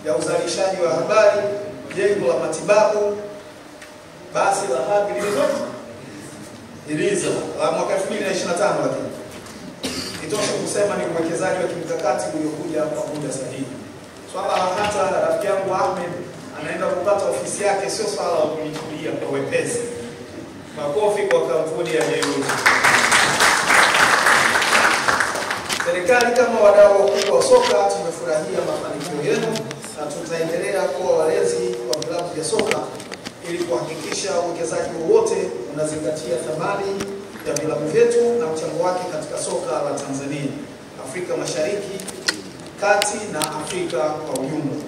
ya uzalishaji wa habari, jengo la matibabu, basi la hadhi Iliza la mwaka 2025 lakini itosha kusema ni uwekezaji wa kimkakati uliokuja kwa muda sahihi. Swala hata rafiki yangu Ahmed anaenda kupata ofisi yake sio swala la kulichukulia kwa wepesi. Makofi kwa kampuni ya Jeuzi. Serikali kama wadau wakubwa wa soka tumefurahia mafanikio yenu na tutaendelea kuwa walezi wa vilabu vya soka ili kuhakikisha uwekezaji wowote unazingatia thamani ya vilabu vyetu na mchango wake katika soka la Tanzania, Afrika Mashariki, Kati na Afrika kwa ujumla.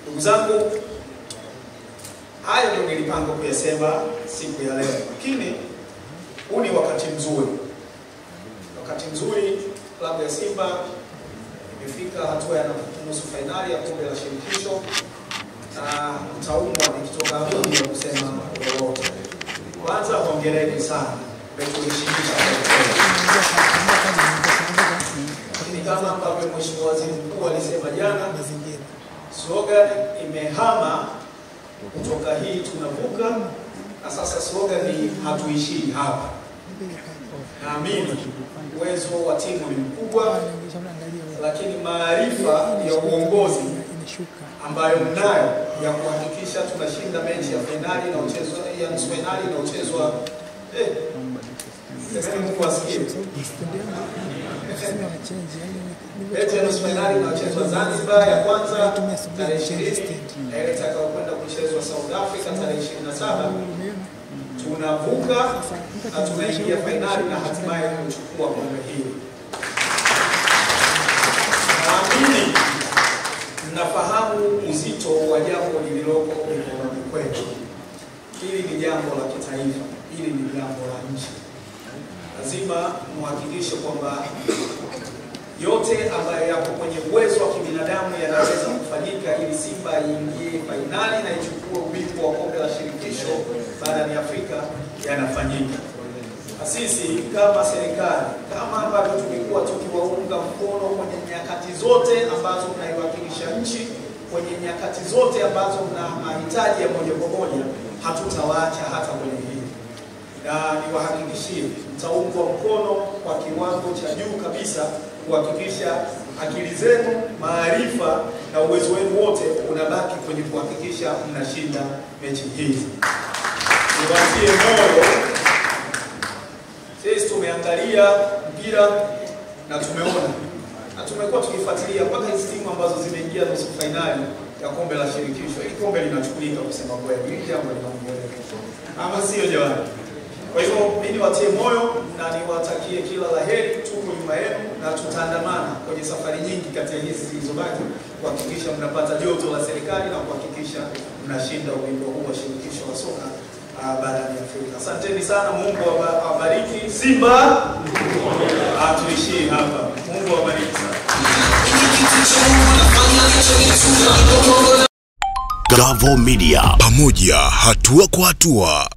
Ndugu zangu, hayo ndio nilipanga kuyasema siku ya leo, lakini huu ni wakati mzuri. Wakati mzuri, klabu ya Simba imefika hatua ya nusu fainali ya kombe la shirikisho na utaumwa nikitoka hapo ndio kusema lolote. Kwanza hongereni sana kwa kuheshimisha. Lakini kama ambavyo Mheshimiwa Waziri Mkuu alisema jana, slogan imehama kutoka hii tunavuka, na sasa slogan ni hatuishii hapa. Naamini uwezo wa timu ni mkubwa, lakini maarifa ya uongozi ambayo mnayo ya kuhakikisha tunashinda mechi ya finali na mchezo ya nusu finali na mchezo wa Mungu asikie. Mechi ya nusu finali na mchezo wa Zanzibar ya kwanza tarehe 20 na ile itakayokwenda kuchezwa South Africa tarehe 27. Tunavuka na tunaingia finali na hatimaye kuchukua kombe hili. Naamini mnafahamu uzito wa jambo lililoko mikononi kwetu. Hili ni jambo la kitaifa, hili ni jambo la nchi. Lazima muhakikishe kwamba yote ambayo yako kwenye uwezo wa kibinadamu yanaweza kufanyika ili Simba iingie fainali na ichukue ubingwa wa kombe la shirikisho barani Afrika yanafanyika. Sisi kama serikali, kama ambavyo tumekuwa tukiwaunga mkono kwenye nyakati zote ambazo mnaiwakilisha nchi, kwenye nyakati zote ambazo mna mahitaji ya moja kwa moja, hatutawaacha hata kwenye hili. Na niwahakikishie mtaungwa mkono kwa kiwango cha juu kabisa kuhakikisha akili zenu, maarifa na uwezo wenu wote unabaki kwenye kuhakikisha mnashinda mechi hizi. Niwatie moyo. Sisi tumeangalia mpira na tumeona na tumekuwa tukifuatilia mpaka hizo timu ambazo zimeingia nusu finali ya kombe la shirikisho. Hili kombe linachukulika kusema kweli. Hili jambo linaongeleka. Ama sio jamani? Kwa hivyo mimi niwatie moyo na niwatakie kila laheri. Tuko nyuma yenu na tutaandamana kwenye safari nyingi kati ya hizi zilizobaki kuhakikisha mnapata joto la serikali na kuhakikisha mnashinda ubingwa huu wa shirikisho la soka barani Afrika. Asanteni sana, Mungu awabariki. Simba hatuishii hapa. Mungu awabariki sana. Gavoo Media, pamoja hatua kwa hatua.